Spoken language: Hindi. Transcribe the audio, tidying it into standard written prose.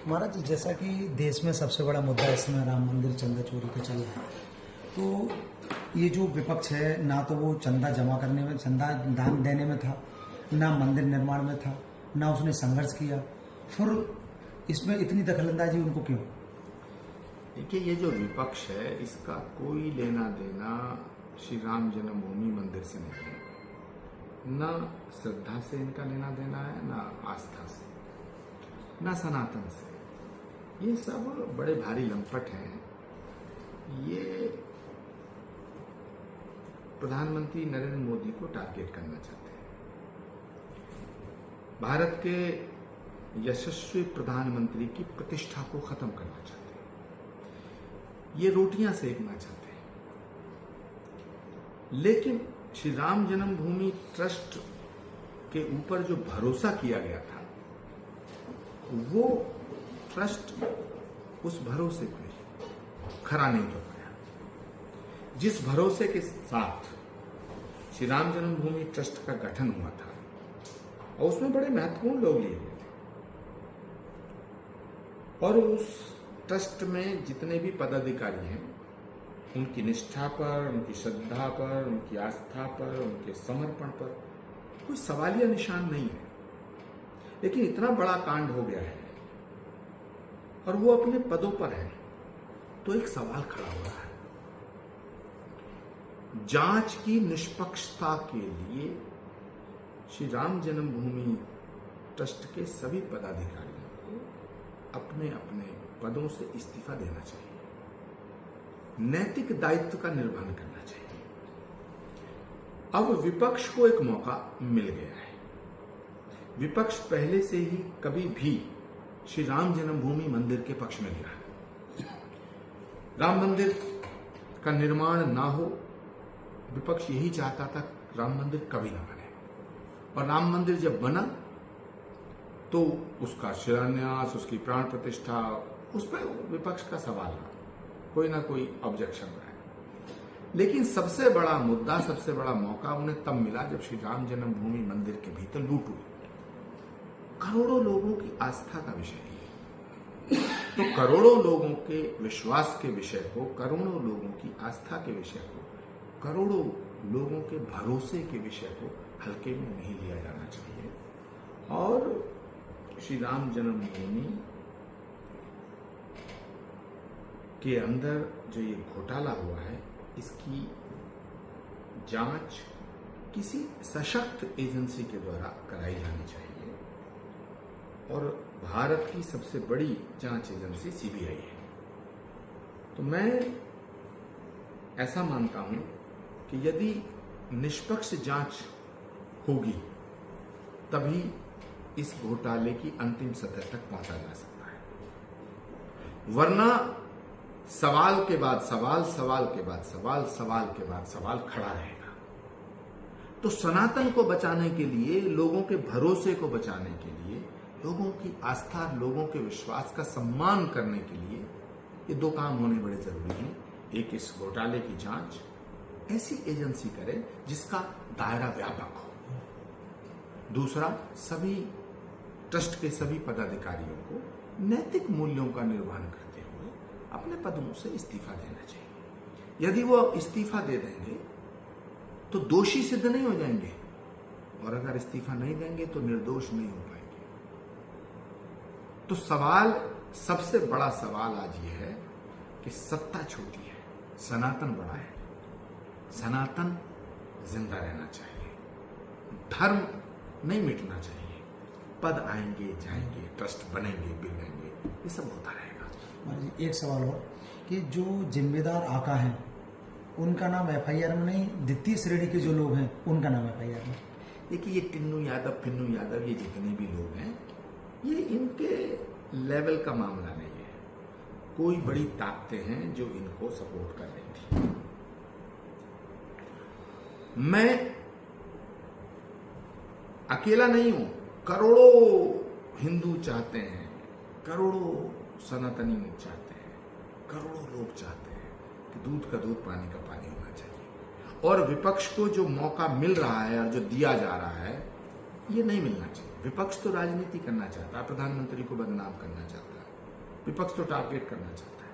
महाराज, जैसा कि देश में सबसे बड़ा मुद्दा इस समय राम मंदिर चंदा चोरी का चल रहा है, तो ये जो विपक्ष है, ना तो वो चंदा जमा करने में, चंदा दान देने में था, ना मंदिर निर्माण में था, ना उसने संघर्ष किया, फिर इसमें इतनी दखलंदाजी उनको क्यों? देखिए, ये जो विपक्ष है इसका कोई लेना देना श्री राम जन्मभूमि मंदिर से नहीं है। न श्रद्धा से इनका लेना देना है, न आस्था से, न सनातन से। ये सब बड़े भारी लंपट हैं। ये प्रधानमंत्री नरेंद्र मोदी को टारगेट करना चाहते हैं। भारत के यशस्वी प्रधानमंत्री की प्रतिष्ठा को खत्म करना चाहते हैं। ये रोटियां सेकना चाहते हैं। लेकिन श्री राम जन्मभूमि ट्रस्ट के ऊपर जो भरोसा किया गया था, वो ट्रस्ट उस भरोसे पे खरा नहीं हो पाया। जिस भरोसे के साथ श्री राम जन्मभूमि ट्रस्ट का गठन हुआ था, और उसमें बड़े महत्वपूर्ण लोग लिए गए थे, और उस ट्रस्ट में जितने भी पदाधिकारी हैं, उनकी निष्ठा पर, उनकी श्रद्धा पर, उनकी आस्था पर, उनके समर्पण पर कोई सवालिया निशान नहीं है। लेकिन इतना बड़ा कांड हो गया है और वो अपने पदों पर है, तो एक सवाल खड़ा हो रहा है। जांच की निष्पक्षता के लिए श्री राम जन्मभूमि ट्रस्ट के सभी पदाधिकारियों को अपने अपने पदों से इस्तीफा देना चाहिए। नैतिक दायित्व का निर्वहन करना चाहिए। अब विपक्ष को एक मौका मिल गया है। विपक्ष पहले से ही कभी भी श्री राम जन्मभूमि मंदिर के पक्ष में नहीं रहा। राम मंदिर का निर्माण ना हो, विपक्ष यही चाहता था राम मंदिर कभी ना बने। और राम मंदिर जब बना तो उसका शिलान्यास, उसकी प्राण प्रतिष्ठा, उस पर विपक्ष का सवाल रहा, कोई ना कोई ऑब्जेक्शन रहा। लेकिन सबसे बड़ा मुद्दा, सबसे बड़ा मौका उन्हें तब मिला जब श्री राम जन्मभूमि मंदिर के भीतर लूट हुई। करोड़ों लोगों की आस्था का विषय है। तो करोड़ों लोगों के विश्वास के विषय को, करोड़ों लोगों की आस्था के विषय को, करोड़ों लोगों के भरोसे के विषय को हल्के में नहीं लिया जाना चाहिए। और श्री राम जन्मभूमि के अंदर जो ये घोटाला हुआ है, इसकी जांच किसी सशक्त एजेंसी के द्वारा कराई जानी चाहिए। और भारत की सबसे बड़ी जांच एजेंसी सीबीआई है। तो मैं ऐसा मानता हूं कि यदि निष्पक्ष जांच होगी, तभी इस घोटाले की अंतिम सतह तक पहुंचा जा सकता है। वरना सवाल के बाद सवाल, सवाल के बाद सवाल, सवाल के बाद सवाल खड़ा रहेगा। तो सनातन को बचाने के लिए, लोगों के भरोसे को बचाने के लिए, लोगों की आस्था, लोगों के विश्वास का सम्मान करने के लिए ये दो काम होने बड़े जरूरी हैं। एक, इस घोटाले की जांच ऐसी एजेंसी करे जिसका दायरा व्यापक हो। दूसरा, सभी ट्रस्ट के सभी पदाधिकारियों को नैतिक मूल्यों का निर्वहन करते हुए अपने पदों से इस्तीफा देना चाहिए। यदि वो इस्तीफा दे देंगे तो दोषी सिद्ध नहीं हो जाएंगे, और अगर इस्तीफा नहीं देंगे तो निर्दोष नहीं हो पाएंगे। तो सवाल, सबसे बड़ा सवाल आज ये है कि सत्ता छोटी है, सनातन बड़ा है। सनातन जिंदा रहना चाहिए, धर्म नहीं मिटना चाहिए। पद आएंगे जाएंगे, ट्रस्ट बनेंगे बिगड़ेंगे, ये सब होता रहेगा। एक सवाल और, कि जो जिम्मेदार आका हैं उनका नाम एफआईआर में नहीं, द्वितीय श्रेणी के जो लोग हैं उनका नाम एफआईआर में। देखिए, ये टिन्नू यादव, फिन्नू यादव, ये जितने भी लोग हैं, ये इनके लेवल का मामला नहीं है। कोई बड़ी ताकतें हैं जो इनको सपोर्ट कर रही थी। मैं अकेला नहीं हूं, करोड़ों हिंदू चाहते हैं, करोड़ों सनातनी चाहते हैं, करोड़ों लोग चाहते हैं कि दूध का दूध, पानी का पानी होना चाहिए। और विपक्ष को जो मौका मिल रहा है और जो दिया जा रहा है, ये नहीं मिलना चाहिए। विपक्ष तो राजनीति करना चाहता है, प्रधानमंत्री को बदनाम करना चाहता है, विपक्ष तो टारगेट करना चाहता है।